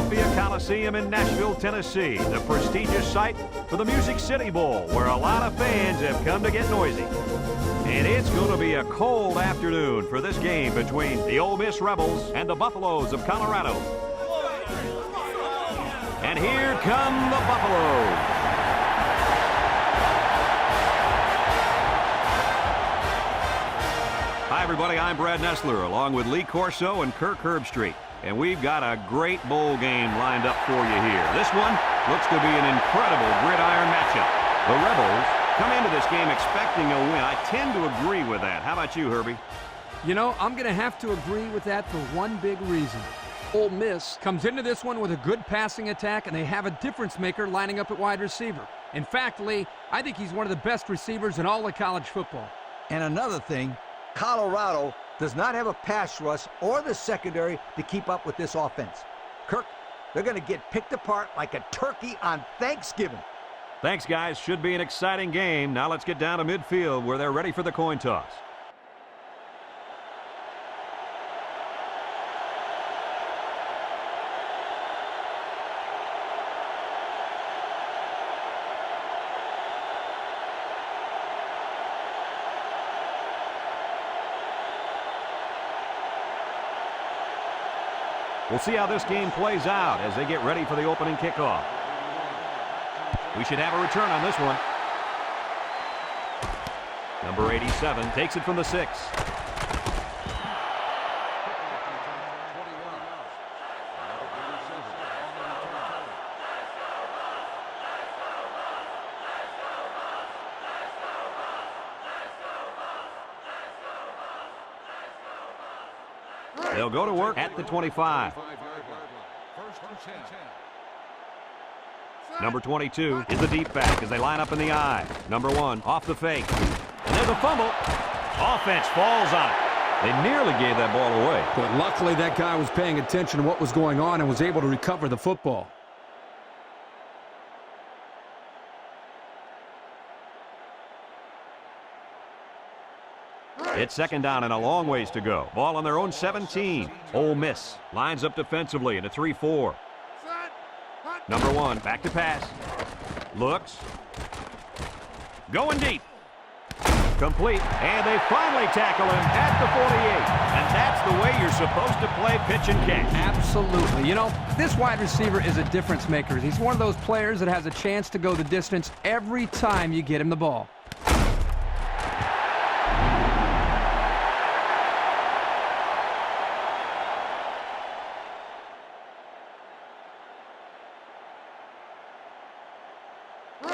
Philadelphia Coliseum in Nashville, Tennessee, the prestigious site for the Music City Bowl, where a lot of fans have come to get noisy. And it's going to be a cold afternoon for this game between the Ole Miss Rebels and the Buffaloes of Colorado. And here come the Buffaloes. Hi, everybody. I'm Brad Nessler, along with Lee Corso and Kirk Herbstreit. And we've got a great bowl game lined up for you here. This one looks to be an incredible gridiron matchup. The Rebels come into this game expecting a win. I tend to agree with that. How about you, Herbie? You know, I'm going to have to agree with that for one big reason. Ole Miss comes into this one with a good passing attack, and they have a difference maker lining up at wide receiver. In fact, Lee, I think he's one of the best receivers in all of college football. And another thing, Colorado does not have a pass rush or the secondary to keep up with this offense. Kirk, they're going to get picked apart like a turkey on Thanksgiving. Thanks, guys. Should be an exciting game. Now let's get down to midfield where they're ready for the coin toss. We'll see how this game plays out as they get ready for the opening kickoff. We should have a return on this one. Number 87 takes it from the 6. They'll go to work at the 25. Number 22 is the deep back as they line up in the I. Number 1 off the fake. And there's a fumble. Offense falls on it. They nearly gave that ball away. But luckily that guy was paying attention to what was going on and was able to recover the football. It's second down and a long ways to go. Ball on their own 17. Ole Miss lines up defensively in a 3-4. Number 1, back to pass. Looks. Going deep. Complete. And they finally tackle him at the 48. And that's the way you're supposed to play pitch and catch. Absolutely. You know, this wide receiver is a difference maker. He's one of those players that has a chance to go the distance every time you get him the ball.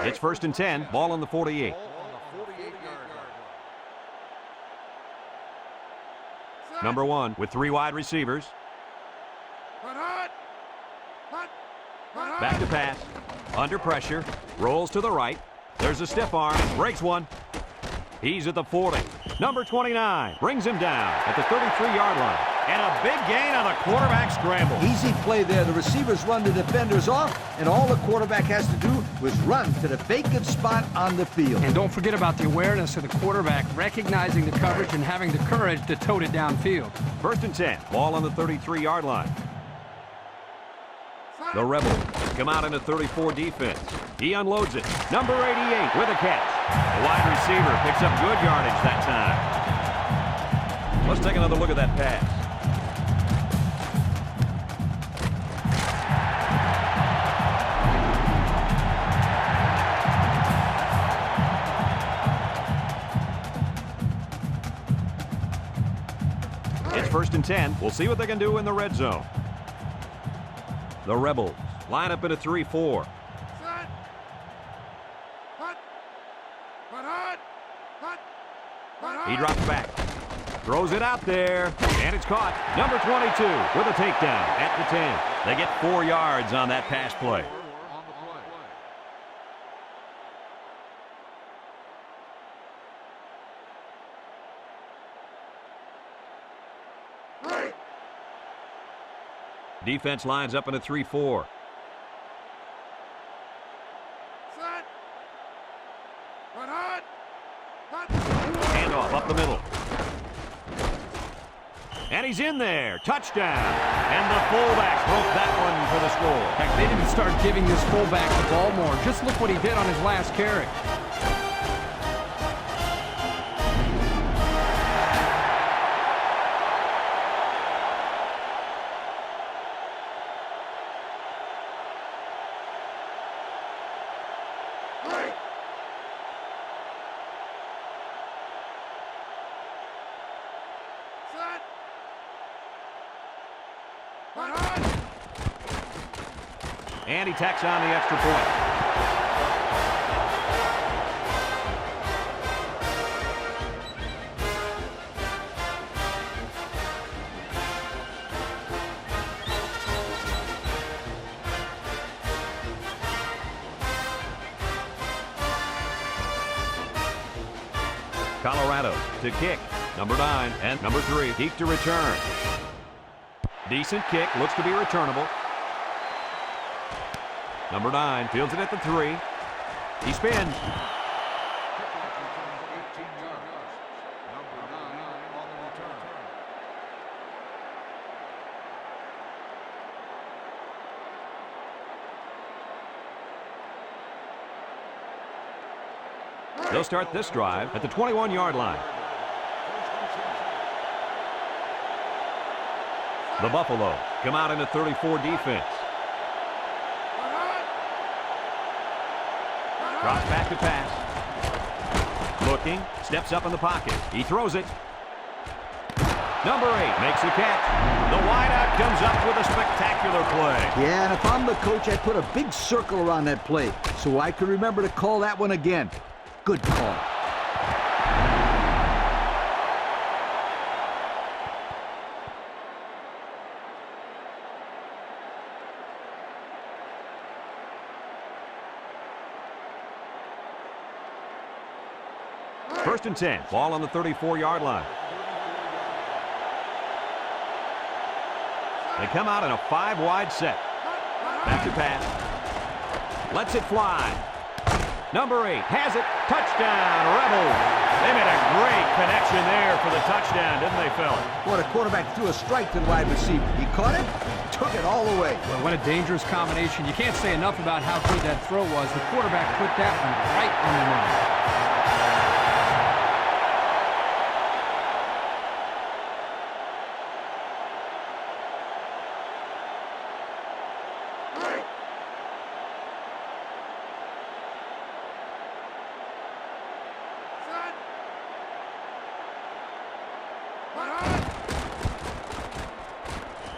It's first and 10. Ball on the 48. Number 1 with 3 wide receivers. Back to pass. Under pressure. Rolls to the right. There's a stiff arm. Breaks one. He's at the 40. Number 29 brings him down at the 33-yard line. And a big gain on the quarterback scramble. Easy play there. The receivers run the defenders off, and all the quarterback has to do was run to the vacant spot on the field. And don't forget about the awareness of the quarterback, recognizing the coverage and having the courage to tote it downfield. First and 10. Ball on the 33-yard line. The Rebels come out in a 34 defense. He unloads it. Number 88 with a catch. The wide receiver picks up good yardage that time. Let's take another look at that pass. It's first and 10. We'll see what they can do in the red zone. The Rebels line up in a 3-4. He drops back. Throws it out there. And it's caught. Number 22 with a takedown at the 10. They get 4 yards on that pass play. Defense lines up in a 3-4. Handoff up the middle. And he's in there. Touchdown. And the fullback broke that one for the score. Heck, they didn't start giving this fullback the ball more. Just look what he did on his last carry. And he tacks on the extra point. Colorado to kick. Number 9 and number 3. Deep to return. Decent kick. Looks to be returnable. Number 9 fields it at the 3. He spins. They'll start this drive at the 21-yard line. The Buffalo come out in a 34 defense. Drops back to pass. Looking, steps up in the pocket. He throws it. Number 8 makes the catch. The wideout comes up with a spectacular play. Yeah, and if I'm the coach, I'd put a big circle around that play so I can remember to call that one again. Good call. First and 10. Ball on the 34-yard line. They come out in a 5-wide set. Back to pass. Lets it fly. Number 8 has it. Touchdown, Rebels. They made a great connection there for the touchdown, didn't they, Phil? What, a quarterback threw a strike to the wide receiver. He caught it, took it all the way. Well, what a dangerous combination. You can't say enough about how good that throw was. The quarterback put that one right on the money.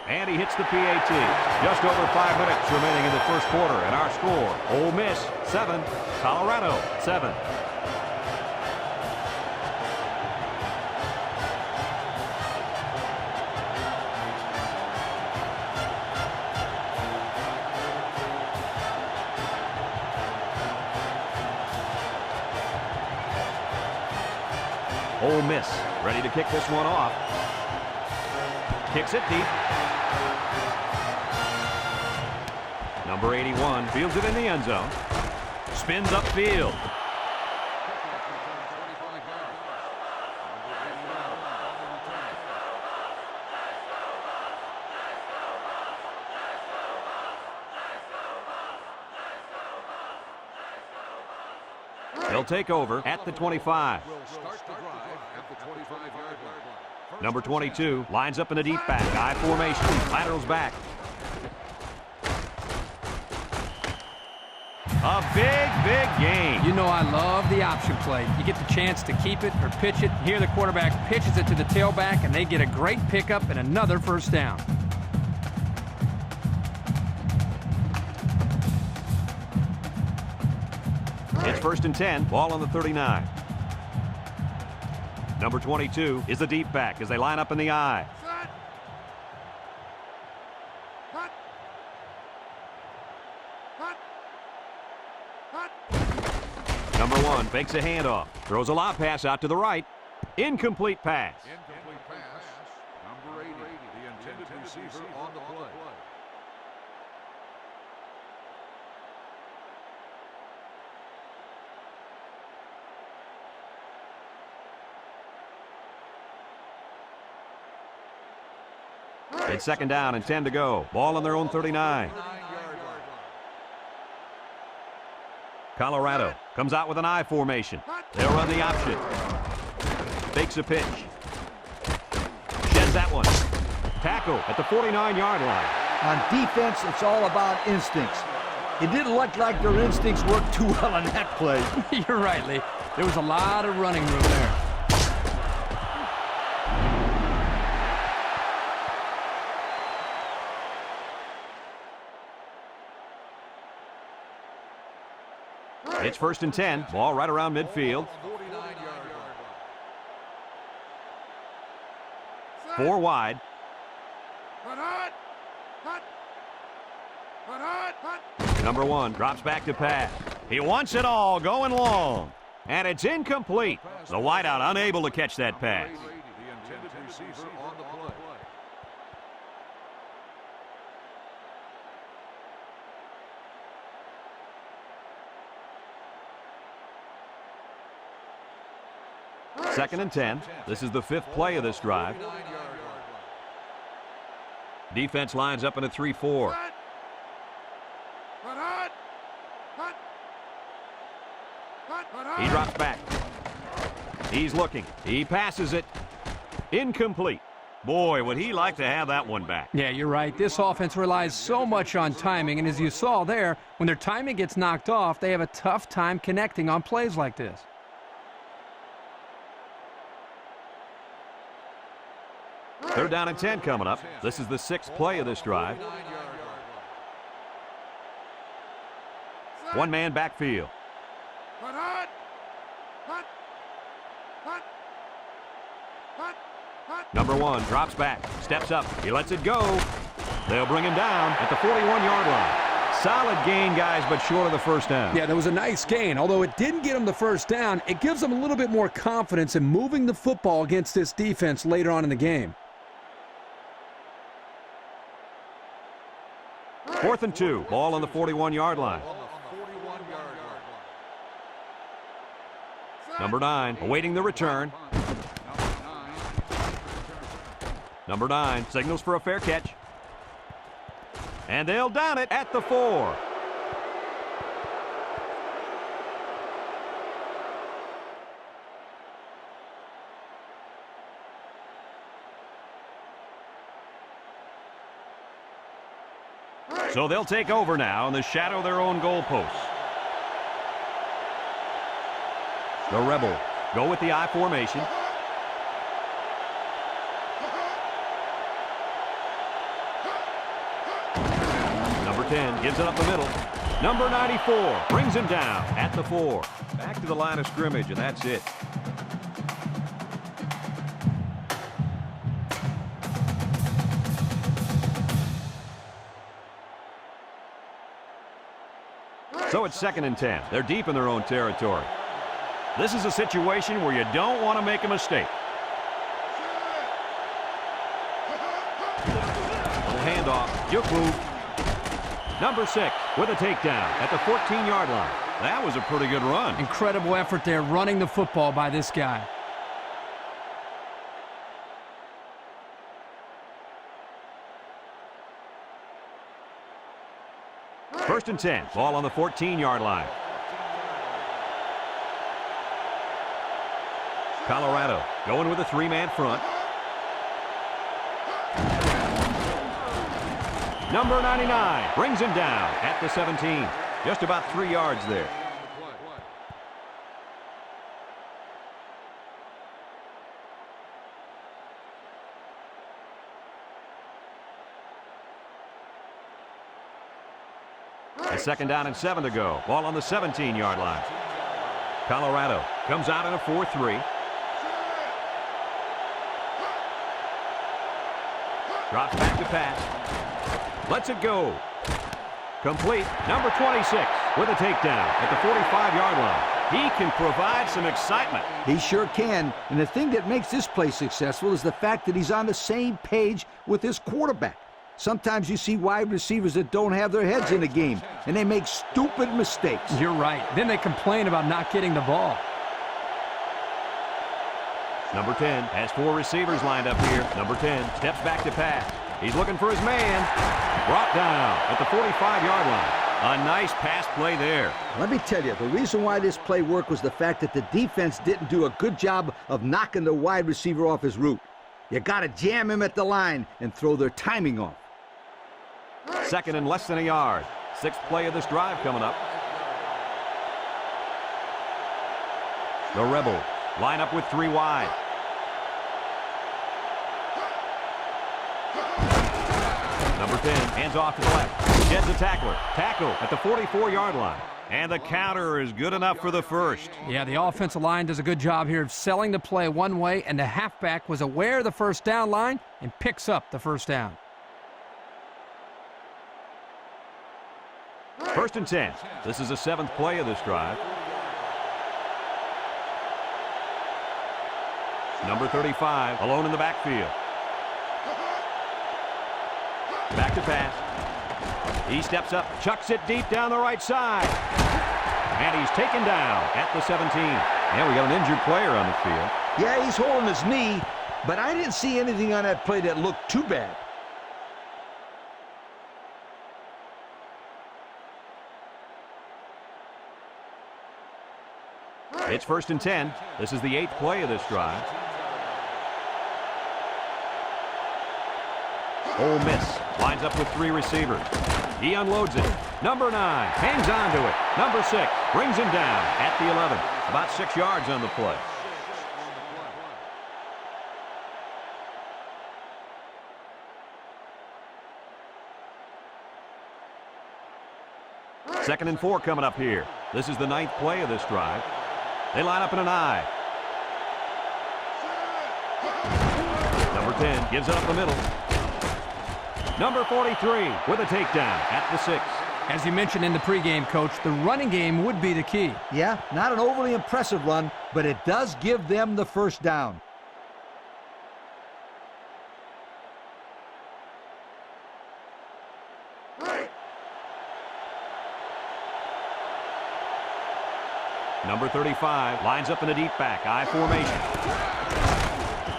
And he hits the PAT. Just over 5 minutes remaining in the first quarter. And our score, Ole Miss 7, Colorado 7. Ole Miss ready to kick this one off. Kicks it deep. Number 81 fields it in the end zone. Spins upfield. They'll take over at the 25. Number 22 lines up in a deep back. I formation. Laterals back. A big game. You know I love the option play. You get the chance to keep it or pitch it. Here the quarterback pitches it to the tailback, and they get a great pickup and another first down. It's first and 10. Ball on the 39. Number 22 is the deep back as they line up in the I. Number 1 fakes a handoff. Throws a lob pass out to the right. Incomplete pass. Incomplete pass. Number 80, the intended receiver on the play. It's second down and 10 to go. Ball on their own 39. Colorado comes out with an I formation. They'll run the option. Fakes a pitch. Sheds that one. Tackle at the 49-yard line. On defense, it's all about instincts. It didn't look like their instincts worked too well on that play. You're right, Lee. There was a lot of running room there. It's 1st and 10. Ball right around midfield. 4 wide. Number 1 drops back to pass. He wants it all, going long. And it's incomplete. The wideout unable to catch that pass. The intended receiver on the play. Second and 10. This is the 5th play of this drive. Defense lines up in a 3-4. He drops back. He's looking. He passes it. Incomplete. Boy, would he like to have that one back. Yeah, you're right. This offense relies so much on timing, and as you saw there, when their timing gets knocked off, they have a tough time connecting on plays like this. Third down and 10 coming up. This is the 6th play of this drive. One-man backfield. Number 1 drops back, steps up, he lets it go. They'll bring him down at the 41-yard line. Solid gain, guys, but short of the first down. Yeah, that was a nice gain. Although it didn't get him the first down, it gives them a little bit more confidence in moving the football against this defense later on in the game. 4th and 2, ball on the 41-yard line. Number 9 awaiting the return. Number 9 signals for a fair catch. And they'll down it at the 4. So they'll take over now in the shadow of their own goalposts. The Rebels go with the I formation. Number 10 gives it up the middle. Number 94 brings him down at the 4. Back to the line of scrimmage, and that's it. So it's 2nd and 10. They're deep in their own territory. This is a situation where you don't want to make a mistake. Little handoff. Juke move. Number 6 with a takedown at the 14-yard line. That was a pretty good run. Incredible effort there running the football by this guy. First and 10. Ball on the 14-yard line. Colorado going with a 3-man front. Number 99 brings him down at the 17. Just about 3 yards there. A 2nd down and 7 to go. Ball on the 17-yard line. Colorado comes out in a 4-3. Drops back to pass. Lets it go. Complete. Number 26 with a takedown at the 45-yard line. He can provide some excitement. He sure can. And the thing that makes this play successful is the fact that he's on the same page with his quarterback. Sometimes you see wide receivers that don't have their heads in the game, and they make stupid mistakes. You're right. Then they complain about not getting the ball. Number 10 has 4 receivers lined up here. Number 10 steps back to pass. He's looking for his man. Brought down at the 45-yard line. A nice pass play there. Let me tell you, the reason why this play worked was the fact that the defense didn't do a good job of knocking the wide receiver off his route. You got to jam him at the line and throw their timing off. Second and less than a yard. Sixth play of this drive coming up. The Rebels line up with 3 wide. Number 10 hands off to the left. Sheds a tackler. Tackle at the 44-yard line. And the counter is good enough for the first. Yeah, the offensive line does a good job here of selling the play one way, and the halfback was aware of the first down line and picks up the first down. First and 10. This is the 7th play of this drive. Number 35 alone in the backfield. Back to pass. He steps up, chucks it deep down the right side. And he's taken down at the 17. Yeah, we got an injured player on the field. Yeah, he's holding his knee, but I didn't see anything on that play that looked too bad. It's first and 10. This is the 8th play of this drive. Ole Miss lines up with 3 receivers. He unloads it. Number 9 hangs on to it. Number 6 brings him down at the 11. About 6 yards on the play. Second and 4 coming up here. This is the 9th play of this drive. They line up in an I. Number 10 gives it up the middle. Number 43 with a takedown at the 6. As you mentioned in the pregame, Coach, the running game would be the key. Yeah, not an overly impressive run, but it does give them the first down. Number 35 lines up in a deep back, I formation.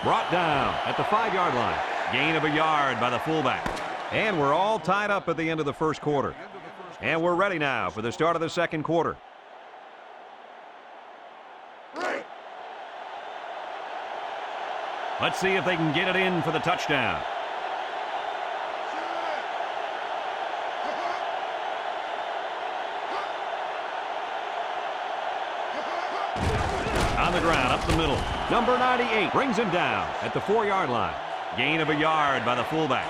Brought down at the 5-yard line. Gain of a yard by the fullback. And we're all tied up at the end of the first quarter. And we're ready now for the start of the second quarter. Let's see if they can get it in for the touchdown. On the ground, up the middle. Number 98 brings him down at the 4-yard line. Gain of a yard by the fullback.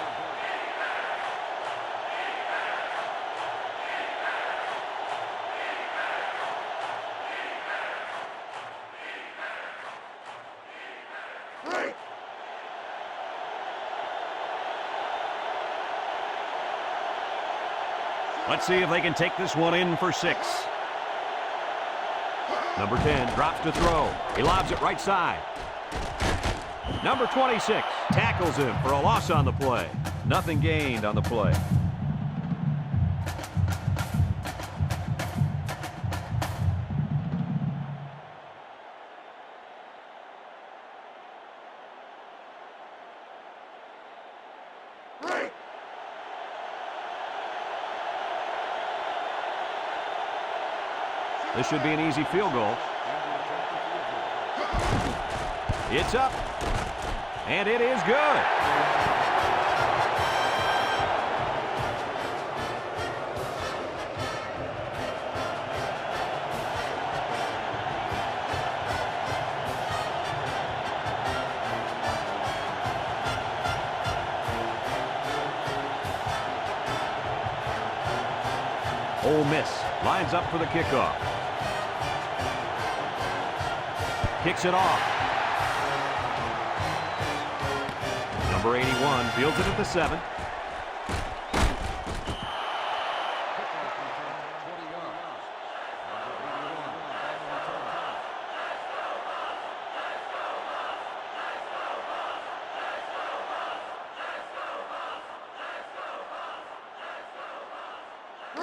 Let's see if they can take this one in for 6. Number 10 drops to throw. He lobs it right side. Number 26 tackles him for a loss on the play. Nothing gained on the play. This should be an easy field goal. It's up. And it is good. Ole Miss lines up for the kickoff. Kicks it off. Number 81 fields it at the 7.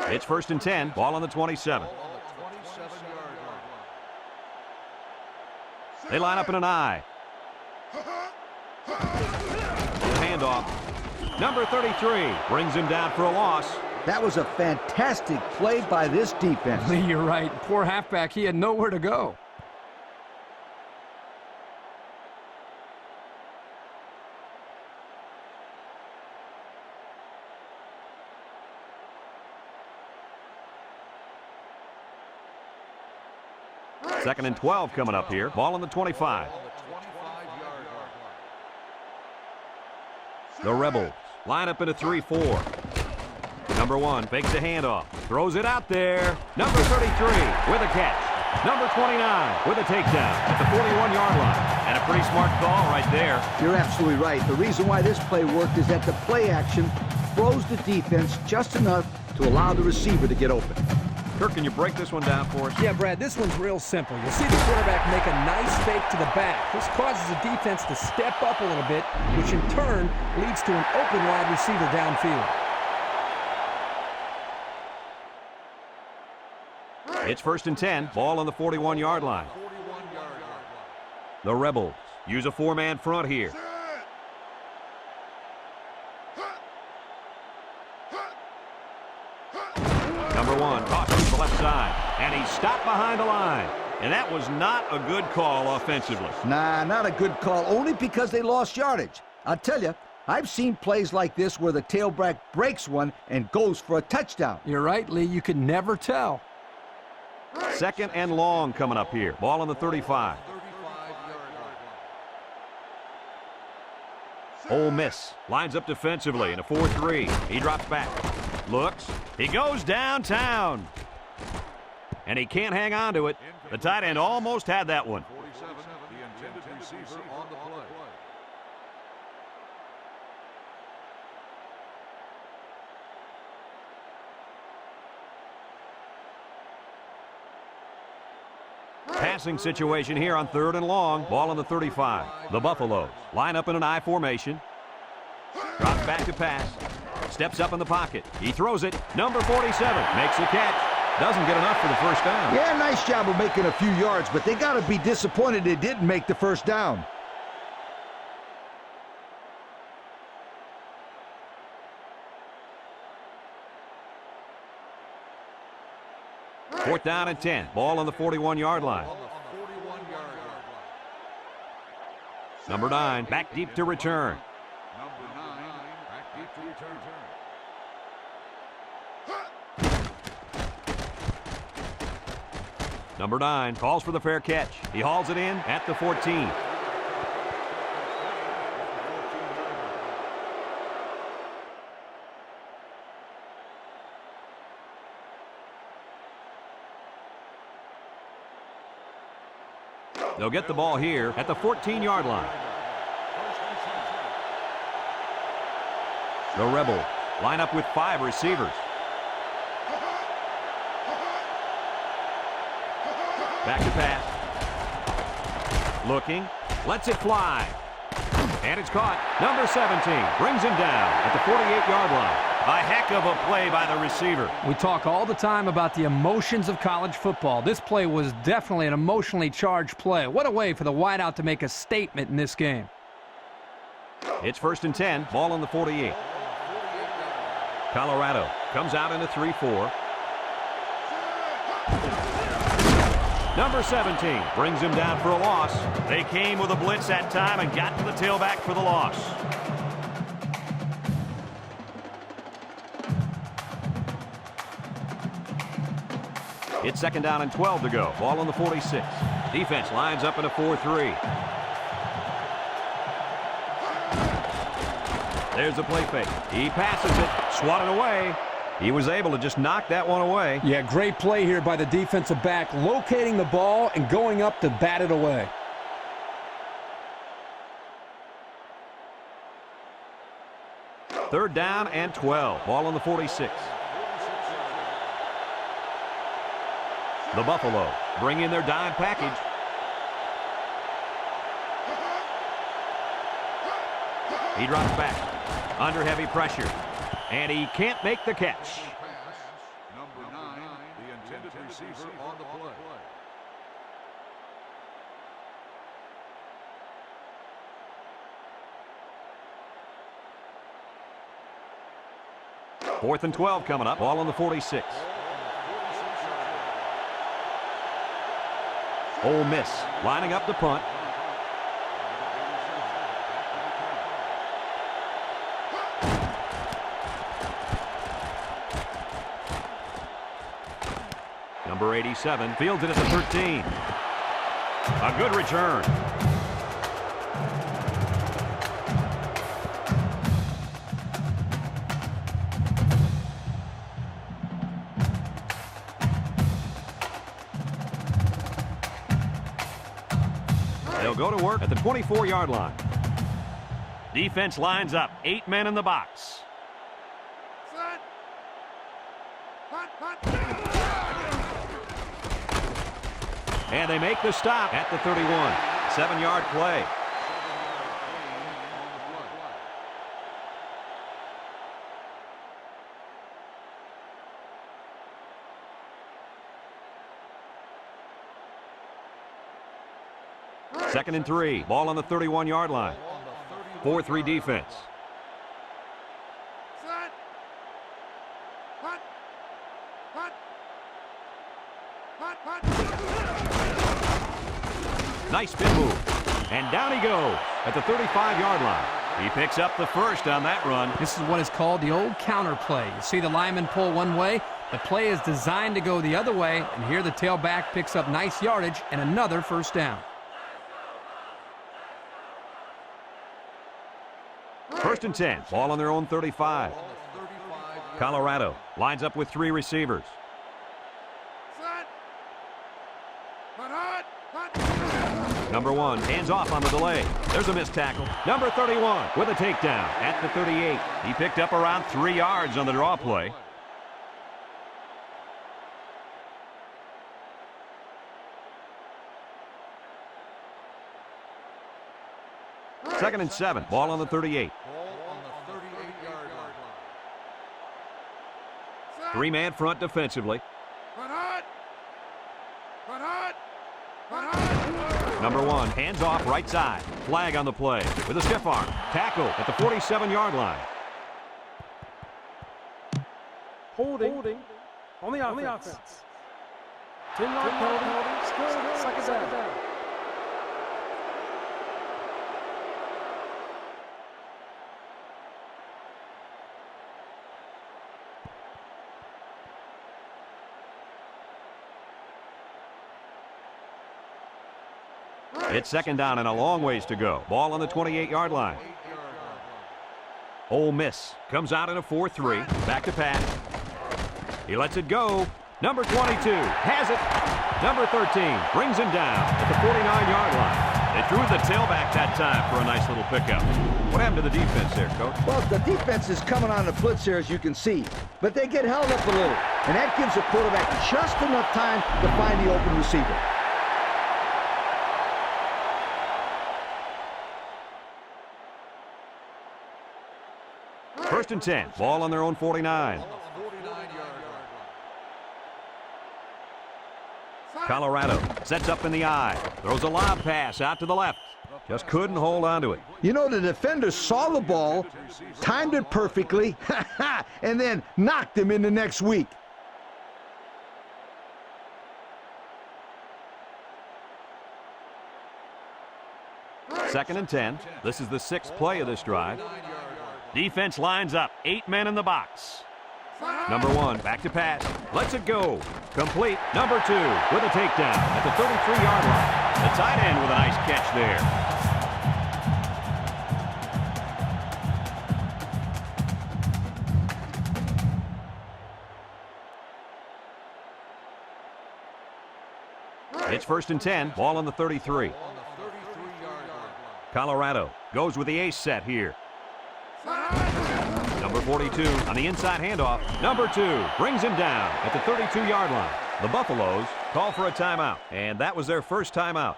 It's first and 10. Ball on the 27. They line up in an I. Handoff. Number 33 brings him down for a loss. That was a fantastic play by this defense. Lee, you're right. Poor halfback, he had nowhere to go. Second and 12 coming up here. Ball on the 25. The Rebels line up in a 3-4. Number 1 fakes the handoff. Throws it out there. Number 33 with a catch. Number 29 with a takedown at the 41-yard line. And a pretty smart call right there. You're absolutely right. The reason why this play worked is that the play action froze the defense just enough to allow the receiver to get open. Kirk, can you break this one down for us? Yeah, Brad, this one's real simple. You'll see the quarterback make a nice fake to the back. This causes the defense to step up a little bit, which in turn leads to an open wide receiver downfield. It's first and 10. Ball on the 41-yard line. The Rebels use a 4-man front here. Number 1 tosses to the left side, and he's stopped behind the line. And that was not a good call offensively. Nah, not a good call, only because they lost yardage. I'll tell you, I've seen plays like this where the tailback breaks one and goes for a touchdown. You're right, Lee. You can never tell. Second and long coming up here. Ball on the 35. Ole Miss lines up defensively in a 4-3. He drops back. Looks. He goes downtown. And he can't hang on to it. The tight end almost had that one. 47, the intended receiver on the play. Passing situation here on third and long. Ball on the 35. The Buffaloes line up in an I formation. Drops back to pass. Steps up in the pocket. He throws it. Number 47 makes the catch. Doesn't get enough for the first down. Yeah, nice job of making a few yards, but they got to be disappointed they didn't make the first down. Fourth down and 10. Ball on the 41-yard line. Number 9 back deep to return. Number 9, back deep to return. Number 9 calls for the fair catch. He hauls it in at the 14. They'll get the ball here at the 14-yard line. The Rebels line up with 5 receivers. Back to pass. Looking. Lets it fly. And it's caught. Number 17 brings him down at the 48-yard line. A heck of a play by the receiver. We talk all the time about the emotions of college football. This play was definitely an emotionally charged play. What a way for the wideout to make a statement in this game. It's first and 10. Ball on the 48. Colorado comes out in a 3-4. Number 17 brings him down for a loss. They came with a blitz that time and got to the tailback for the loss. It's second down and 12 to go. Ball on the 46. Defense lines up in a 4-3. There's the play fake. He passes it, swatted away. He was able to just knock that one away. Yeah, great play here by the defensive back, locating the ball and going up to bat it away. Third down and 12. Ball on the 46. The Buffalo bring in their dime package. He drops back under heavy pressure, and he can't make the catch. Number 9, the intended receiver on the play. 4th and 12 coming up. Ball on the 46. Ole Miss lining up the punt. Number 87 fields it at the 13. A good return. They'll go to work at the 24-yard line. Defense lines up. 8 men in the box. And they make the stop at the 31. 7-yard play. Second and 3. Ball on the 31-yard line. 4-3 defense. Nice spin move. And down he goes at the 35-yard line. He picks up the first on that run. This is what is called the old counter play. You see the lineman pull one way. The play is designed to go the other way. And here the tailback picks up nice yardage and another first down. First and 10. Ball on their own 35. Colorado lines up with 3 receivers. Number 1 hands off on the delay. There's a missed tackle. Number 31 with a takedown at the 38. He picked up around 3 yards on the draw play. Second and 7. Ball on the 38. 3-man front defensively. Number 1 hands off right side. Flag on the play with a stiff arm. Tackle at the 47-yard line. Holding on the offense. 10-yard penalty. Second down. It's second down and a long ways to go. Ball on the 28-yard line. Ole Miss comes out in a 4-3. Back to pass. He lets it go. Number 22 has it. Number 13 brings him down at the 49-yard line. They threw the tailback that time for a nice little pickup. What happened to the defense there, Coach? Well, the defense is coming on the blitz here, as you can see. But they get held up a little. And that gives the quarterback just enough time to find the open receiver. First and 10. Ball on their own 49. Colorado sets up in the eye. Throws a lob pass out to the left. Just couldn't hold on to it. You know, the defender saw the ball, timed it perfectly, and then knocked him in the next week. Second and 10. This is the 6th play of this drive. Defense lines up. 8 men in the box. Number 1 back to pass. Lets it go. Complete. Number 2 with a takedown at the 33-yard line. The tight end with a nice catch there. It's first and 10. Ball on the 33. Colorado goes with the ace set here. Number 42 on the inside handoff. Number 2 brings him down at the 32-yard line. The Buffaloes call for a timeout, and that was their first timeout.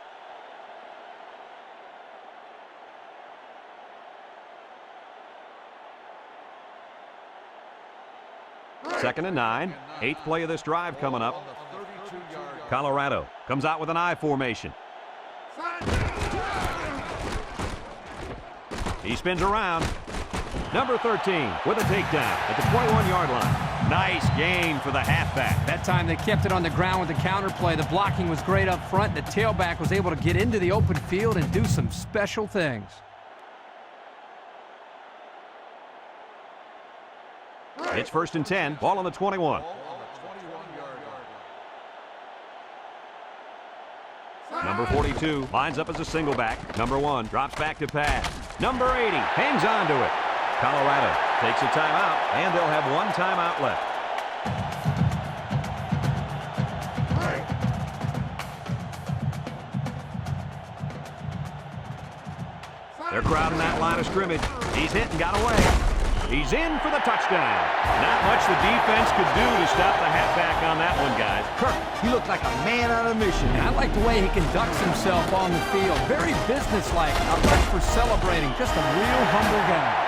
Second and 9. 8th play of this drive coming up. Colorado comes out with an I formation. He spins around. Number 13 with a takedown at the 21-yard line. Nice gain for the halfback. That time they kept it on the ground with the counter play. The blocking was great up front. The tailback was able to get into the open field and do some special things. It's 1st and 10. Ball on the 21. Number 42 lines up as a single back. Number 1 drops back to pass. Number 80 hangs on to it. Colorado takes a timeout, and they'll have one timeout left. They're crowding that line of scrimmage. He's hit and got away. He's in for the touchdown. Not much the defense could do to stop the halfback on that one, guys. Kirk, he looked like a man on a mission. And I like the way he conducts himself on the field. Very businesslike. Not much for celebrating. Just a real humble guy.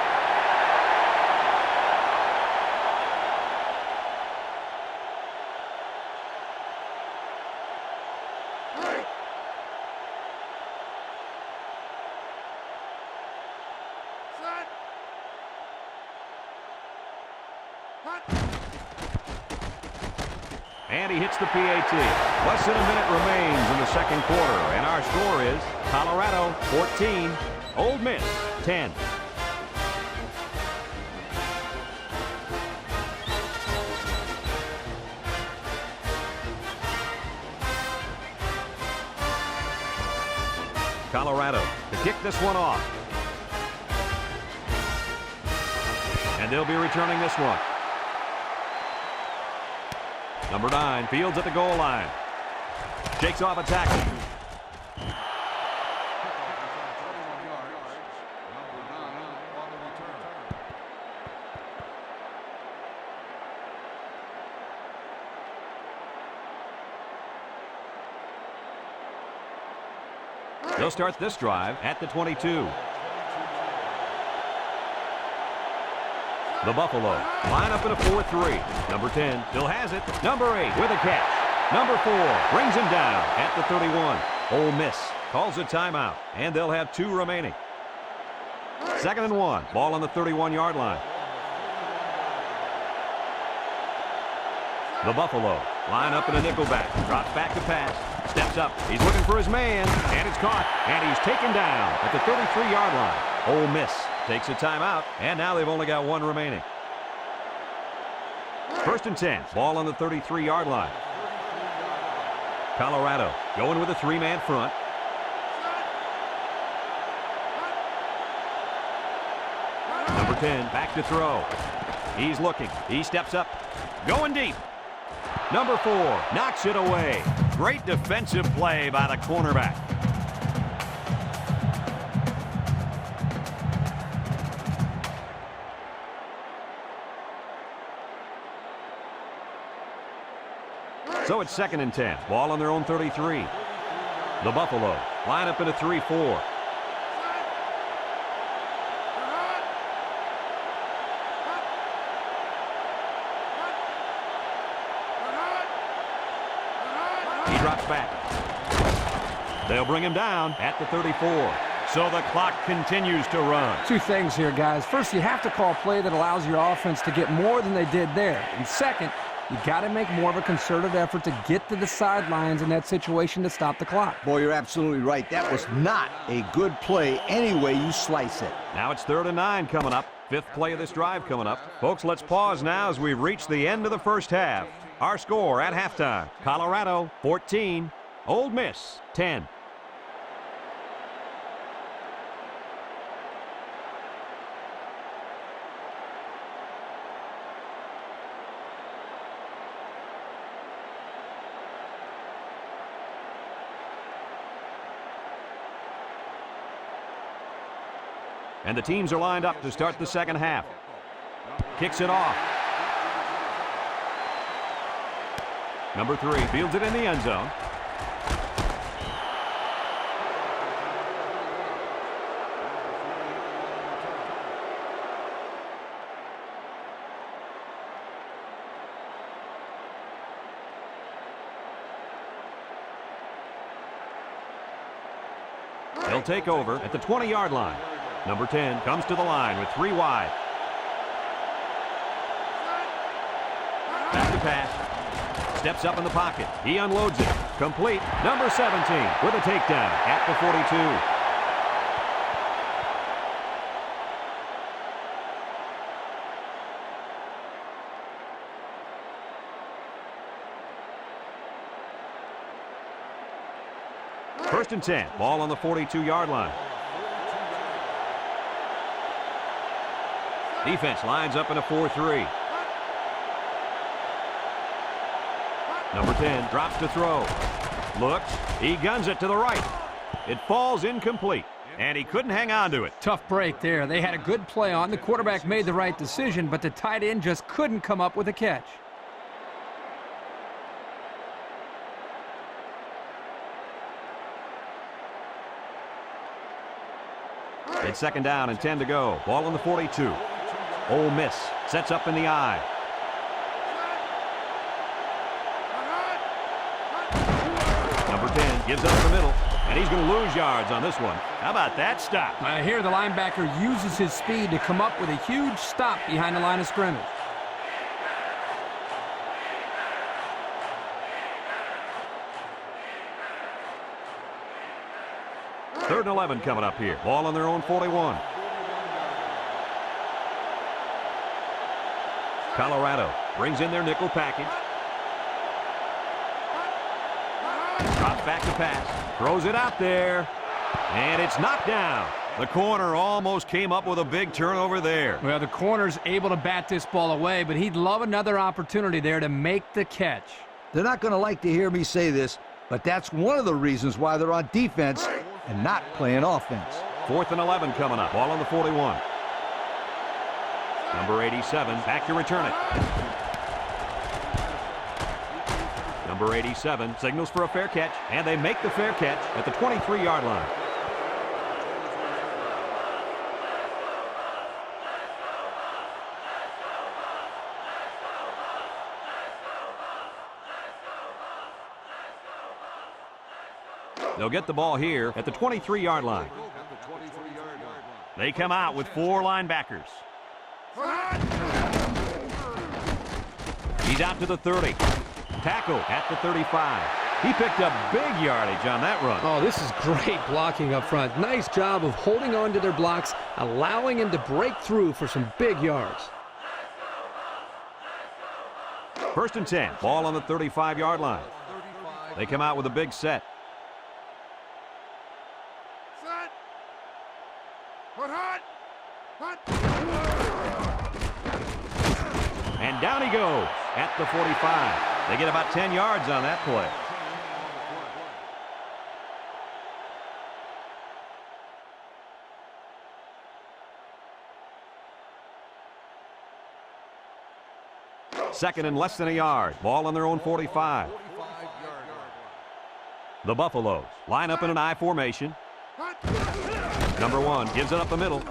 And he hits the PAT. Less than a minute remains in the second quarter, and our score is Colorado 14, Ole Miss 10. Colorado to kick this one off. And they'll be returning this one. Number 9 fields at the goal line. Shakes off a tackle. They'll start this drive at the 22. The Buffalo line up in a 4-3. Number 10 still has it. Number 8 with a catch. Number 4 brings him down at the 31. Ole Miss calls a timeout, and they'll have 2 remaining. 2nd and 1. Ball on the 31-yard line. The Buffalo line up in a nickelback. Drops back to pass. Steps up. He's looking for his man, and it's caught, and he's taken down at the 33-yard line. Ole Miss takes a timeout, and now they've only got 1 remaining. 1st and 10. Ball on the 33-yard line. Colorado going with a 3-man front. Number 10 back to throw. He's looking. He steps up. Going deep. Number 4 knocks it away. Great defensive play by the cornerback. So it's 2nd and 10. Ball on their own 33. The Buffalo line up in a 3-4. He drops back. They'll bring him down at the 34. So the clock continues to run. 2 things here, guys. First, you have to call a play that allows your offense to get more than they did there. And second, you got to make more of a concerted effort to get to the sidelines in that situation to stop the clock. Boy, you're absolutely right. That was not a good play any way you slice it. Now it's 3rd and 9 coming up. 5th play of this drive coming up. Folks, let's pause now as we've reached the end of the first half. Our score at halftime, Colorado 14, Ole Miss 10. And the teams are lined up to start the second half. Kicks it off. Number 3 fields it in the end zone. They'll take over at the 20-yard line. Number 10 comes to the line with 3 wide. Back to pass. Steps up in the pocket. He unloads it. Complete. Number 17 with a takedown at the 42. First and 10. Ball on the 42-yard line. Defense lines up in a 4-3. Number 10 drops to throw. Looks. He guns it to the right. It falls incomplete, and he couldn't hang on to it. Tough break there. They had a good play on. The quarterback made the right decision, but the tight end just couldn't come up with a catch. It's second down and 10 to go. Ball on the 42. Ole Miss sets up in the I. Number 10 gives up the middle, and he's going to lose yards on this one. How about that stop? Here the linebacker uses his speed to come up with a huge stop behind the line of scrimmage. Third and 11 coming up here. Ball on their own 41. Colorado brings in their nickel package. Drops back to pass. Throws it out there. And it's knocked down. The corner almost came up with a big turnover there. Well, the corner's able to bat this ball away, but he'd love another opportunity there to make the catch. They're not going to like to hear me say this, but that's one of the reasons why they're on defense and not playing offense. Fourth and 11 coming up. Ball on the 41. Number 87 back to return it. Number 87 signals for a fair catch, and they make the fair catch at the 23-yard line. They'll get the ball here at the 23-yard line. They come out with 4 linebackers. He's out to the 30. Tackle at the 35. He picked up big yardage on that run. Oh, this is great blocking up front. Nice job of holding on to their blocks, allowing him to break through for some big yards. First and 10. Ball on the 35-yard line. They come out with a big set. And down he goes at the 45. They get about 10 yards on that play. Second and less than a yard. Ball on their own 45. The Buffaloes line up in an I formation. Number 1 gives it up the middle.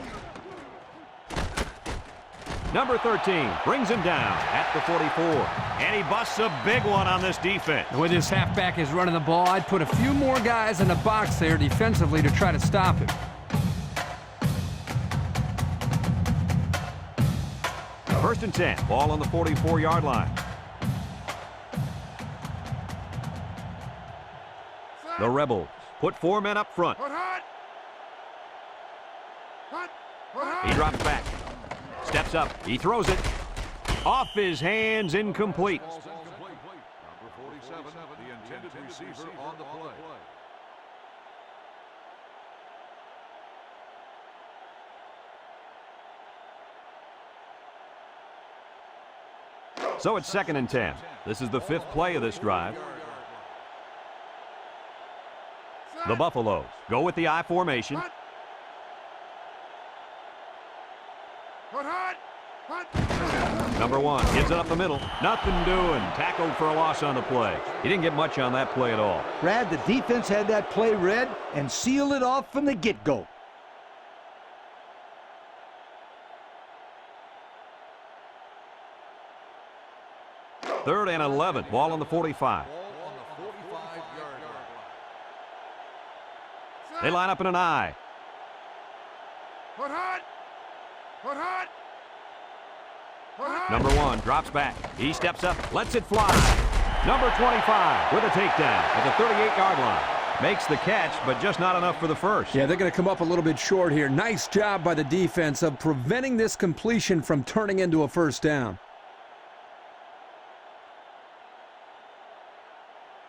Number 13 brings him down at the 44. And he busts a big one on this defense. The way this halfback is running the ball, I'd put a few more guys in the box there defensively to try to stop him. First and 10. Ball on the 44-yard line. The Rebels put 4 men up front. He drops back. Steps up. He throws it. Off his hands, incomplete. Number 47, the intended receiver on the play. So it's second and 10. This is the 5th play of this drive. The Buffaloes go with the I formation. Number 1 gives it up the middle. Nothing doing. Tackled for a loss on the play. He didn't get much on that play at all. Brad, the defense had that play read and sealed it off from the get-go. Third and 11. Ball on the 45. They line up in an I. Number 1 drops back. He steps up, lets it fly. Number 25 with a takedown at the 38-yard line. Makes the catch, but just not enough for the first. Yeah, they're going to come up a little bit short here. Nice job by the defense of preventing this completion from turning into a first down.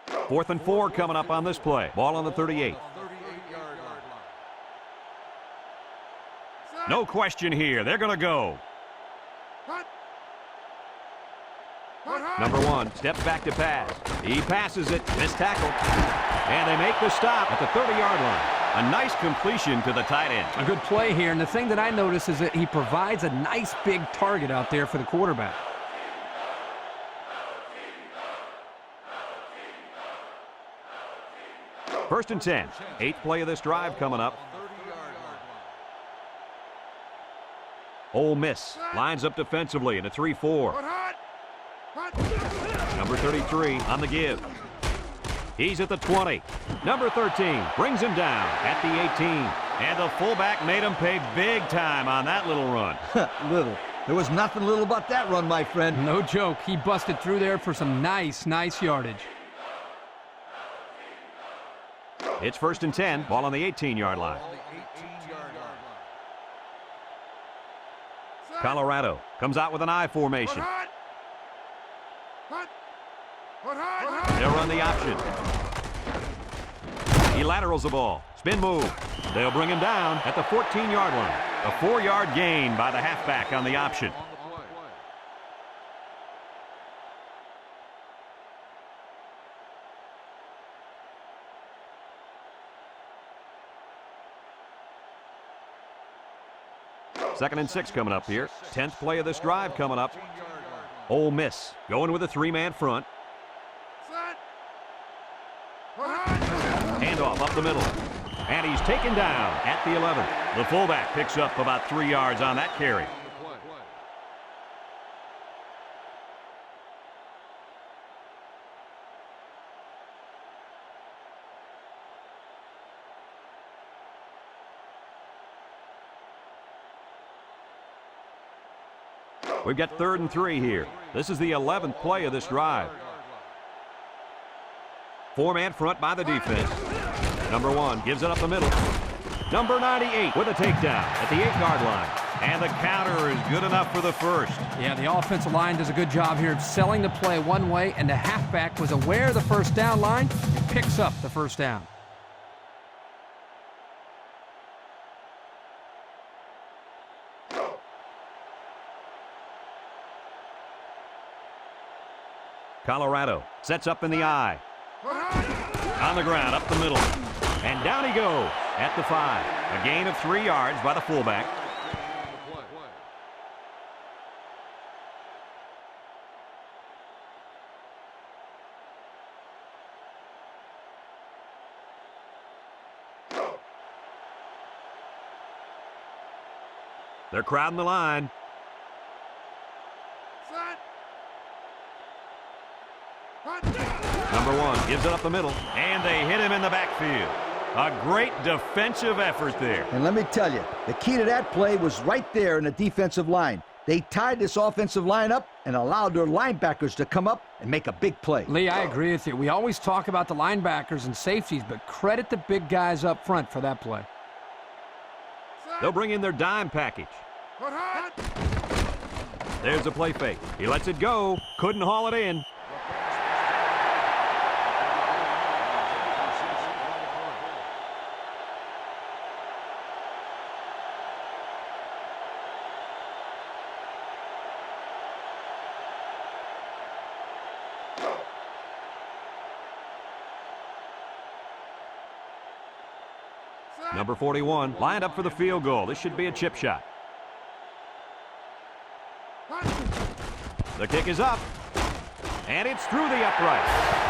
4th and 4 coming up on this play. Ball on the 38. No question here. They're going to go. Number 1 steps back to pass. He passes it. Missed tackle. And they make the stop at the 30-yard line. A nice completion to the tight end. A good play here, and the thing that I notice is that he provides a nice big target out there for the quarterback. First and 10. 8th play of this drive coming up. Ole Miss lines up defensively in a 3-4. Number 33 on the give. He's at the 20. Number 13 brings him down at the 18. And the fullback made him pay big time on that little run. Little. There was nothing little about that run, my friend. No joke. He busted through there for some nice yardage. It's first and 10. Ball on the 18-yard line. Colorado comes out with an I formation. They'll run the option. He laterals the ball. Spin move. They'll bring him down at the 14-yard line. A 4-yard gain by the halfback on the option. Second and 6 coming up here. 10th play of this drive coming up. Ole Miss going with a 3-man front. Handoff up the middle. And he's taken down at the 11. The fullback picks up about 3 yards on that carry. We've got 3rd and 3 here. This is the 11th play of this drive. 4-man front by the defense. Number 1 gives it up the middle. Number 98 with a takedown at the 8-yard line. And the counter is good enough for the first. Yeah, the offensive line does a good job here of selling the play one way, and the halfback was aware of the first down line and picks up the first down. Colorado sets up in the I. On the ground, up the middle. And down he goes at the 5. A gain of 3 yards by the fullback. They're crowding the line. Number 1 gives it up the middle, and they hit him in the backfield. A great defensive effort there. And let me tell you, the key to that play was right there in the defensive line. They tied this offensive line up and allowed their linebackers to come up and make a big play. Lee, I agree with you. We always talk about the linebackers and safeties, but credit the big guys up front for that play. They'll bring in their dime package. There's a play fake. He lets it go. Couldn't haul it in. Number 41 lined up for the field goal. This should be a chip shot. The kick is up, and it's through the upright.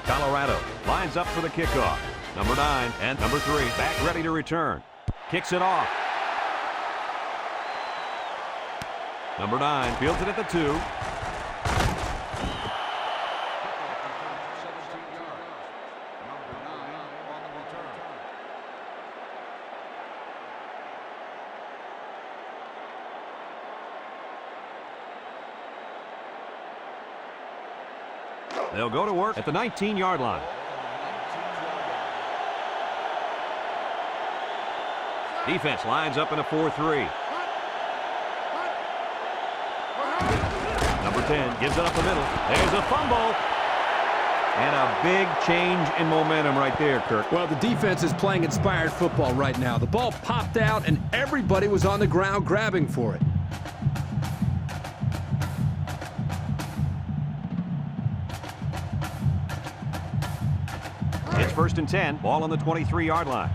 Colorado lines up for the kickoff. Number 9 and number 3 back ready to return. Kicks it off. Number 9 fields it at the 2. 17 yards. Number 9 on the return. They'll go to work at the 19-yard line. Defense lines up in a 4-3. Number 10 gives it up the middle. There's a fumble. And a big change in momentum right there, Kirk. Well, the defense is playing inspired football right now. The ball popped out, and everybody was on the ground grabbing for it. It's 1st and 10. Ball on the 23-yard line.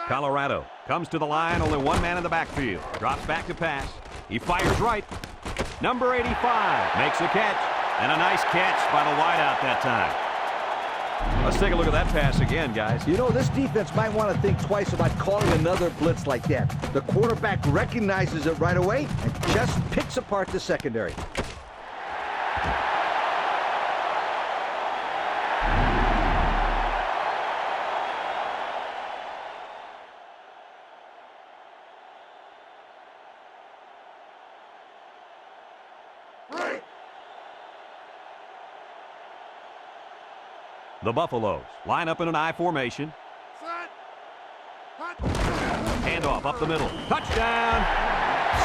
Colorado comes to the line. Only one man in the backfield. Drops back to pass. He fires right. Number 85 makes a catch. And a nice catch by the wideout that time. Let's take a look at that pass again, guys. You know, this defense might want to think twice about calling another blitz like that. The quarterback recognizes it right away and just picks apart the secondary. The Buffaloes line up in an I formation. Handoff up the middle. Touchdown!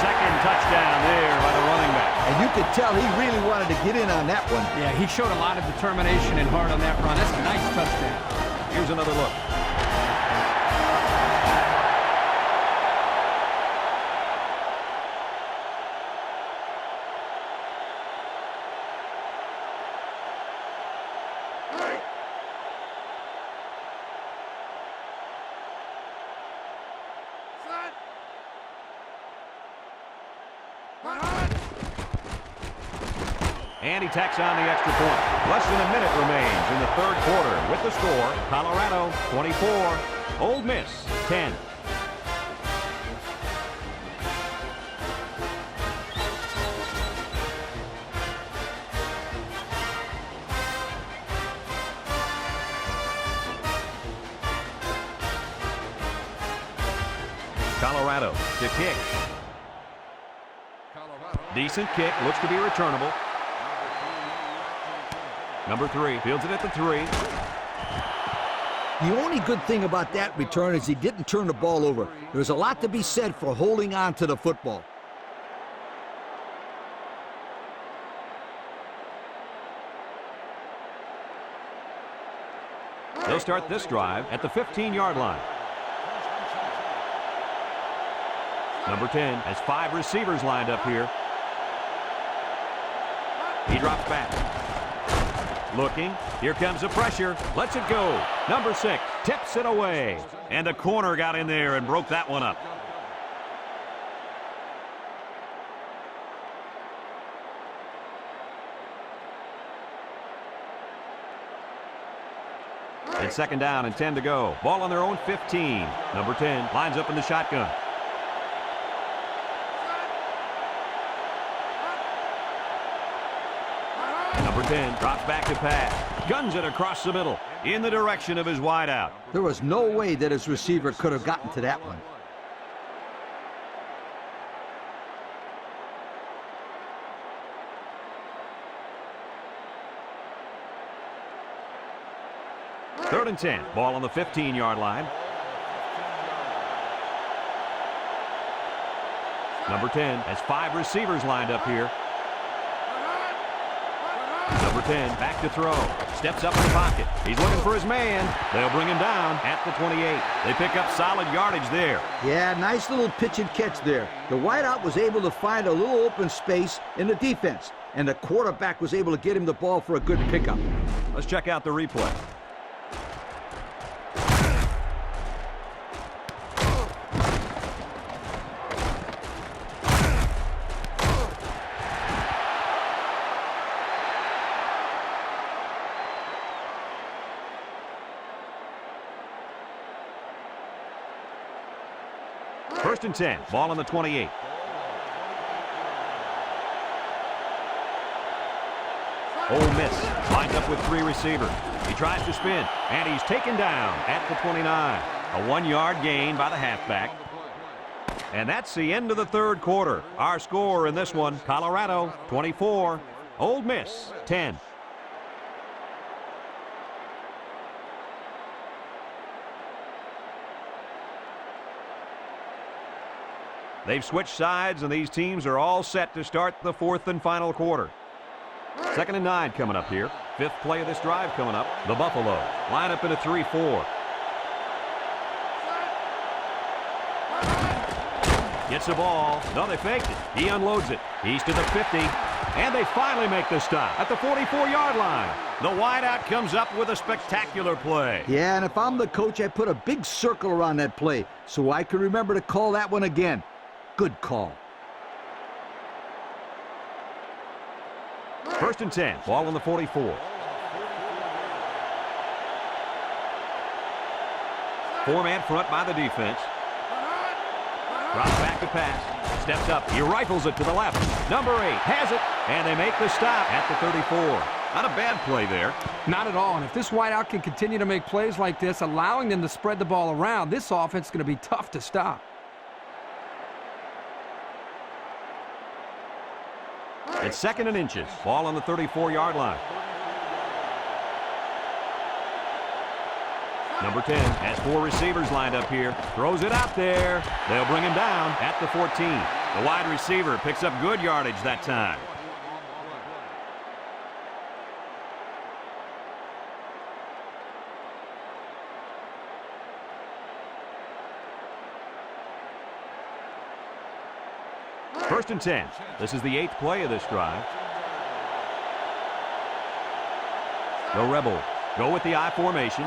Second touchdown there by the running back. And you could tell he really wanted to get in on that one. Yeah, he showed a lot of determination and heart on that run. That's a nice touchdown. Here's another look. And he tacks on the extra point. Less than a minute remains in the third quarter with the score, Colorado 24, Ole Miss 10. Colorado to kick. Decent kick, looks to be returnable. Number 3 fields it at the 3. The only good thing about that return is he didn't turn the ball over. There's a lot to be said for holding on to the football. They'll start this drive at the 15-yard line. Number 10 has 5 receivers lined up here. He drops back. Looking. Here comes the pressure. Lets it go. Number 6 tips it away. And the corner got in there and broke that one up. It's 2nd down and 10 to go. Ball on their own 15. Number 10 lines up in the shotgun. Number 10 drops back to pass. Guns it across the middle in the direction of his wideout. There was no way that his receiver could have gotten to that one. Third and 10. Ball on the 15-yard line. Number 10 has 5 receivers lined up here. Number 10 back to throw. Steps up in the pocket. He's looking for his man. They'll bring him down at the 28. They pick up solid yardage there. Yeah, nice little pitch and catch there. The wideout was able to find a little open space in the defense, and the quarterback was able to get him the ball for a good pickup. Let's check out the replay. First and 10. Ball on the 28. Ole Miss lines up with 3 receivers. He tries to spin, and he's taken down at the 29. A 1-yard gain by the halfback. And that's the end of the third quarter. Our score in this one, Colorado 24, Ole Miss 10. They've switched sides, and these teams are all set to start the fourth and final quarter. 2nd and 9 coming up here. 5th play of this drive coming up. The Buffalo line up in a 3-4. Gets the ball. No, they faked it. He unloads it. He's to the 50. And they finally make the stop at the 44-yard line. The wideout comes up with a spectacular play. Yeah, and if I'm the coach, I put a big circle around that play so I can remember to call that one again. Good call. First and 10. Ball on the 44. 4-man front by the defense. Drops back to pass. Steps up. He rifles it to the left. Number 8 has it. And they make the stop at the 34. Not a bad play there. Not at all. And if this wideout can continue to make plays like this, allowing them to spread the ball around, this offense is going to be tough to stop. It's 2nd and inches. Ball on the 34-yard line. Number 10 has 4 receivers lined up here. Throws it out there. They'll bring him down at the 14. The wide receiver picks up good yardage that time. First and 10. This is the 8th play of this drive. The Rebels go with the I formation.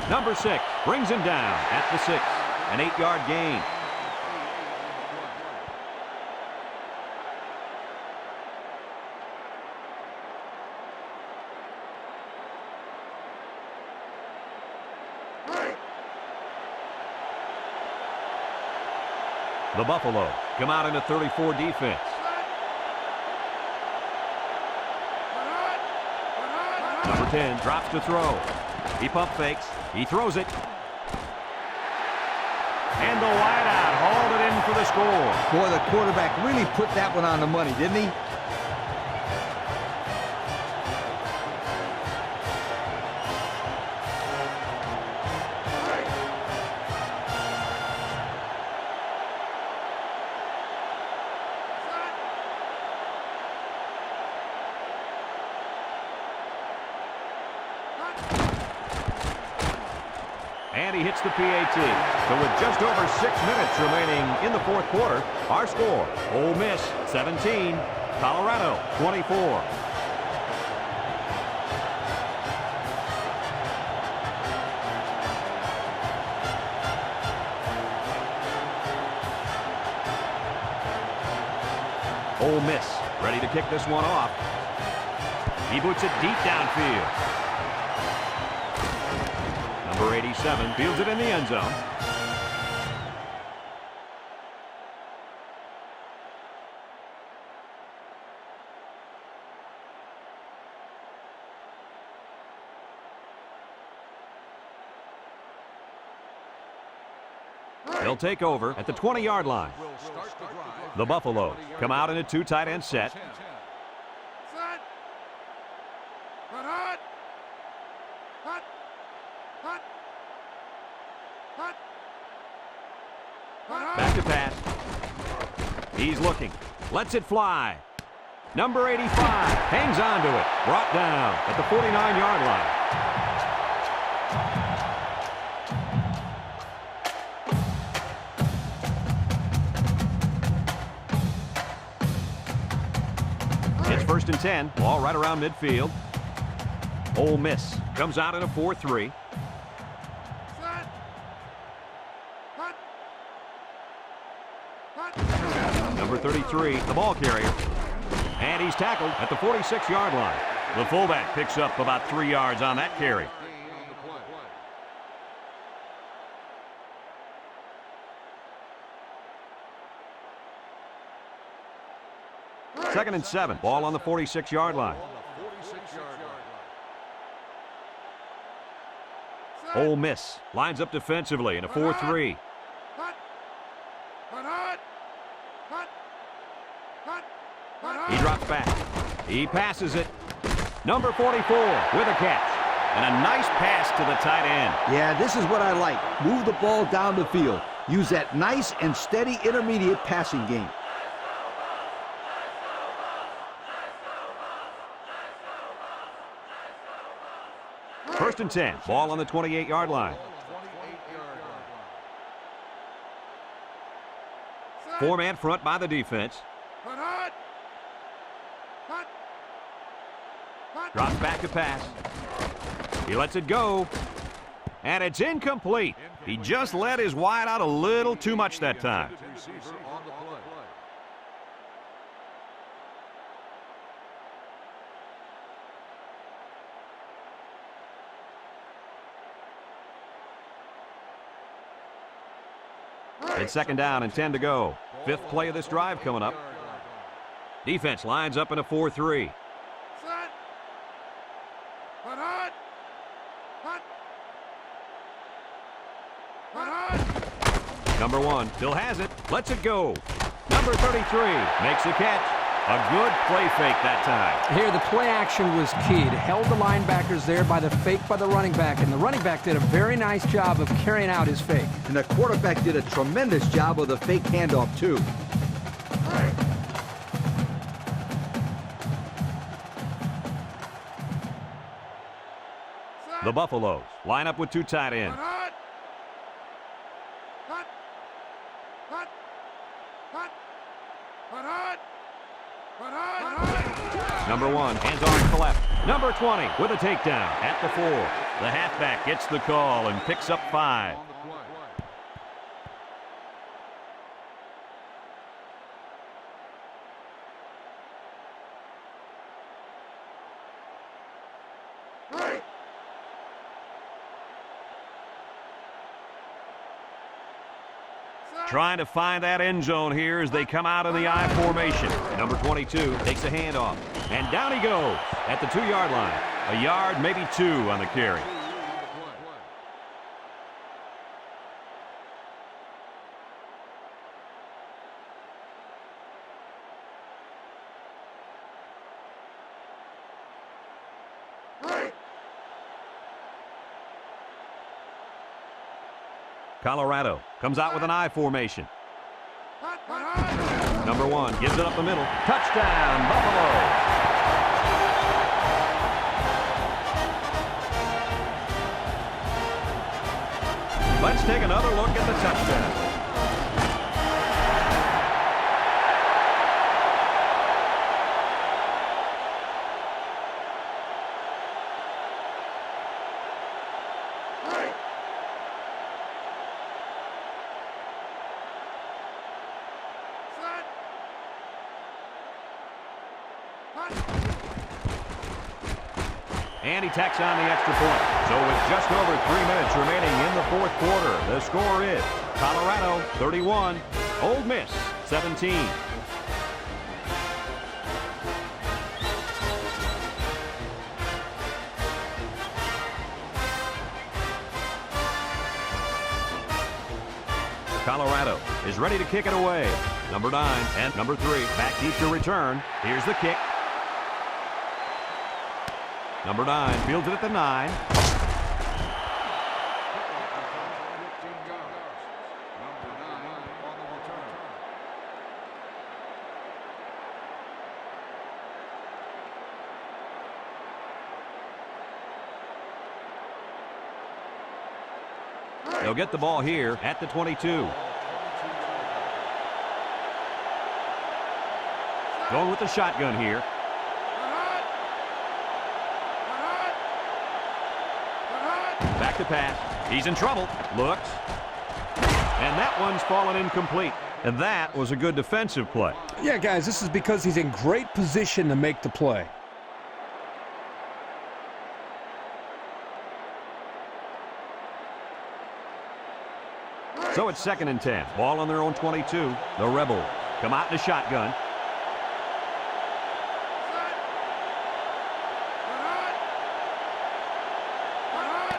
Number 6 brings him down at the 6. An 8-yard gain. The Buffalo come out in a 34 defense. Number 10 drops to throw. He pump fakes. He throws it. And the wideout hauled it in for the score. Boy, the quarterback really put that one on the money, didn't he? And he hits the PAT. So with just over 6 minutes remaining in the fourth quarter, our score, Ole Miss 17, Colorado 24. Ole Miss ready to kick this one off. He boots it deep downfield. Number 87 fields it in the end zone. They'll take over at the 20-yard line. The Buffalo come out in a 2 tight end set. Back to pass. He's looking. Lets it fly. Number 85 hangs on to it. Brought down at the 49-yard line. It's 1st and 10. Ball right around midfield. Ole Miss comes out in a 4-3. Number 33, the ball carrier. And he's tackled at the 46-yard line. The fullback picks up about 3 yards on that carry. 2nd and 7. Ball on the 46-yard line. Ole Miss lines up defensively in a 4-3. He drops back. He passes it. Number 44 with a catch. And a nice pass to the tight end. Yeah, this is what I like. Move the ball down the field. Use that nice and steady intermediate passing game. First and 10. Ball on the 28-yard line. Four-man front by the defense. Drops back to pass. He lets it go. And it's incomplete. He just let his wide out a little too much that time. It's 2nd down and 10 to go. 5th play of this drive coming up. Defense lines up in a 4-3. Number 1 still has it. Lets it go. Number 33 makes the catch. A good play fake that time. Here, the play action was key. It held the linebackers there by the fake by the running back, and the running back did a very nice job of carrying out his fake. And the quarterback did a tremendous job of the fake handoff, too. The Buffaloes line up with 2 tight ends. Number 1 hands off to the left. Number 20 with a takedown at the 4. The halfback gets the call and picks up 5. Trying to find that end zone here as they come out in the I formation. Number 22 takes a handoff, and down he goes at the 2-yard line. A yard, maybe 2 on the carry. Colorado comes out with an I formation. Number 1 gives it up the middle. Touchdown, Buffalo. Let's take another look at the touchdown. And he tacks on the extra point. So with just over 3 minutes remaining in the 4th quarter, the score is Colorado 31, Ole Miss 17. Colorado is ready to kick it away. Number 9 and number 3 back deep to return. Here's the kick. Number 9 fields it at the 9. They'll get the ball here at the 22. Going with the shotgun here. Back to pass. He's in trouble. Looks. And that one's fallen incomplete. And that was a good defensive play. Yeah, guys, this is because he's in great position to make the play. So it's 2nd and 10. Ball on their own 22. The Rebels come out in a shotgun.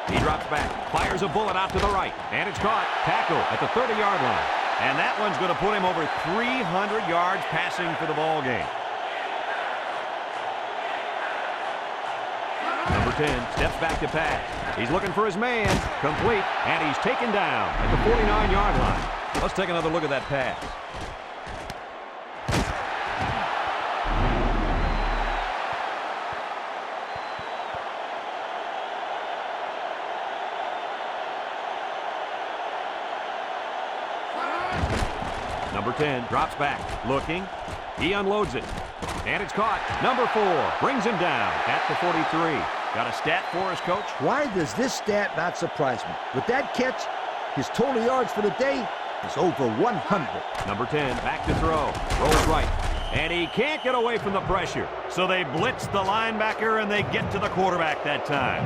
He drops back, fires a bullet out to the right, and it's caught. Tackle at the 30-yard line. And that one's going to put him over 300 yards passing for the ball game. Number 10 steps back to pass. He's looking for his man. Complete, and he's taken down at the 49-yard line. Let's take another look at that pass. Number 10 drops back, looking. He unloads it, and it's caught. Number 4 brings him down at the 43. Got a stat for us, Coach? Why does this stat not surprise me? With that catch, his total yards for the day is over 100. Number 10 back to throw. Rolls right, and he can't get away from the pressure. So they blitz the linebacker, and they get to the quarterback that time.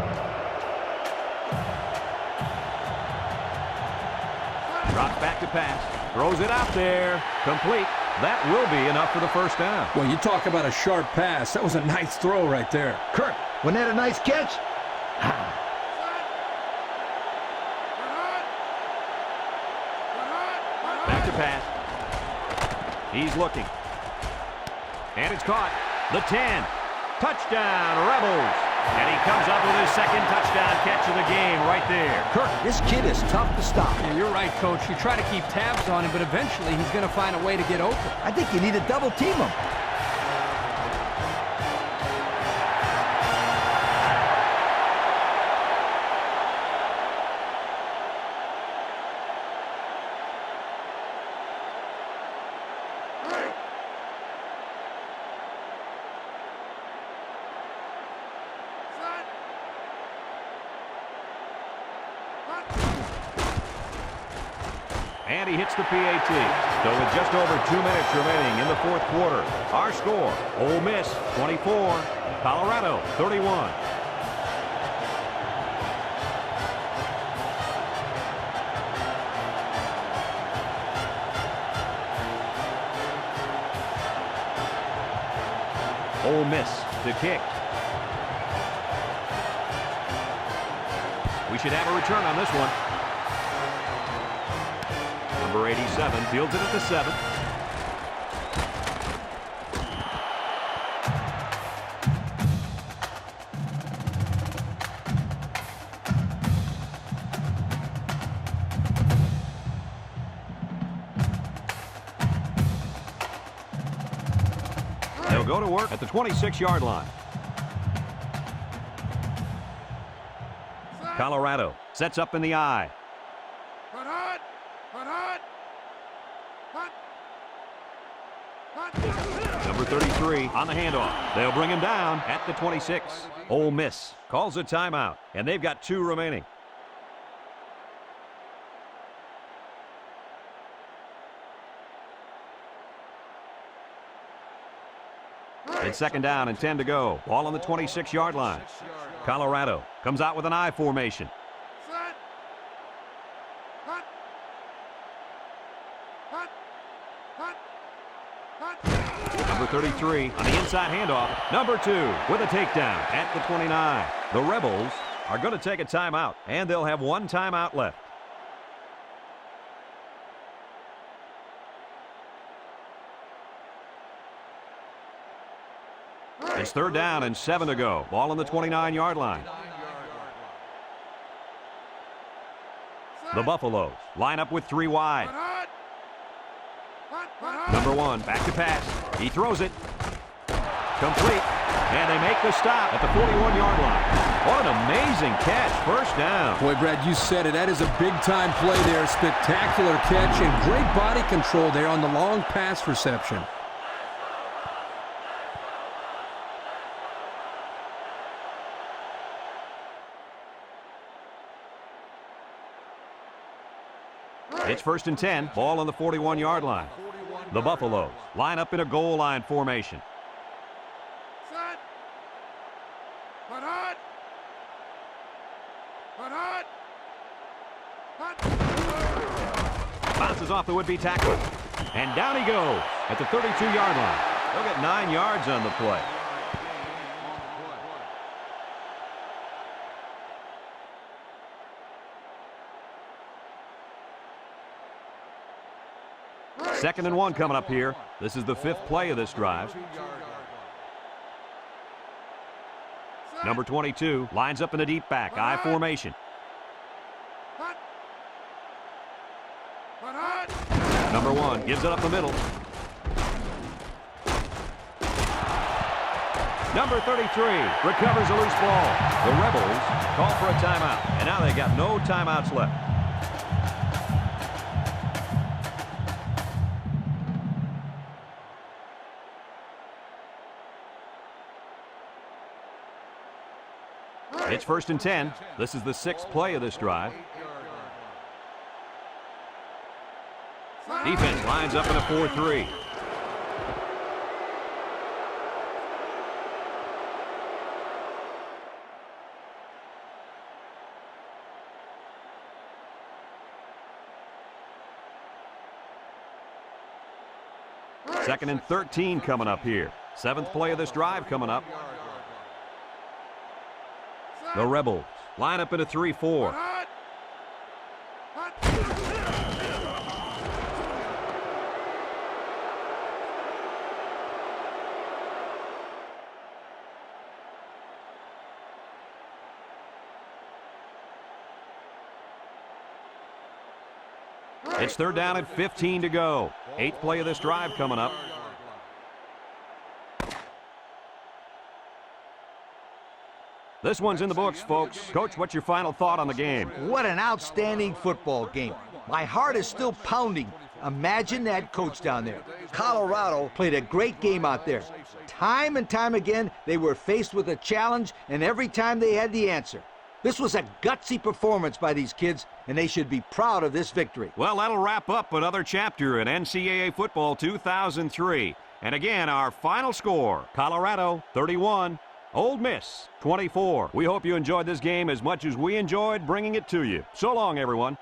Drops back to pass. Throws it out there. Complete. That will be enough for the first down. Well, you talk about a sharp pass. That was a nice throw right there. Kirk, wasn't that a nice catch? Back to pass. He's looking. And it's caught. The 10. Touchdown, Rebels. And he comes up with his second touchdown catch of the game right there. Kirk, this kid is tough to stop. Yeah, you're right, Coach. You try to keep tabs on him, but eventually he's going to find a way to get open. I think you need to double team him. And he hits the PAT. So with just over 2 minutes remaining in the fourth quarter, our score, Ole Miss 24, Colorado 31. Ole Miss to kick. We should have a return on this one. Number 87 fields it at the 7. They'll go to work at the 26-yard line. Colorado sets up in the eye. Number 33 on the handoff. They'll bring him down at the 26. Ole Miss calls a timeout, and they've got 2 remaining. It's second down and 10 to go. Ball on the 26-yard line. Colorado comes out with an I formation. Number 33 on the inside handoff. Number 2 with a takedown at the 29. The Rebels are going to take a timeout, and they'll have 1 timeout left. It's third down and 7 to go. Ball on the 29-yard line. The Buffaloes line up with 3 wide. Number 1 back to pass. He throws it. Complete. And they make the stop at the 41-yard line. What an amazing catch. First down. Boy, Brad, you said it. That is a big-time play there. Spectacular catch and great body control there on the long pass reception. It's first and 10. Ball on the 41-yard line. The Buffaloes line up in a goal line formation. Bounces off the would-be tackler. And down he goes at the 32-yard line. They'll get 9 yards on the play. 2nd and 1 coming up here. This is the 5th play of this drive. Number 22 lines up in the deep back, I formation. Number 1 gives it up the middle. Number 33 recovers a loose ball. The Rebels call for a timeout, and now they got no timeouts left. It's 1st and 10. This is the 6th play of this drive. Defense lines up in a 4-3. Second and 13 coming up here. 7th play of this drive coming up. The Rebels line up in a 3-4. It's 3rd down and 15 to go. 8th play of this drive coming up. This one's in the books, folks. Coach, what's your final thought on the game? What an outstanding football game. My heart is still pounding. Imagine that coach down there. Colorado played a great game out there. Time and time again, they were faced with a challenge, and every time they had the answer. This was a gutsy performance by these kids, and they should be proud of this victory. Well, that'll wrap up another chapter in NCAA football 2003. And again, our final score, Colorado 31, Ole Miss 24. We hope you enjoyed this game as much as we enjoyed bringing it to you. So long, everyone.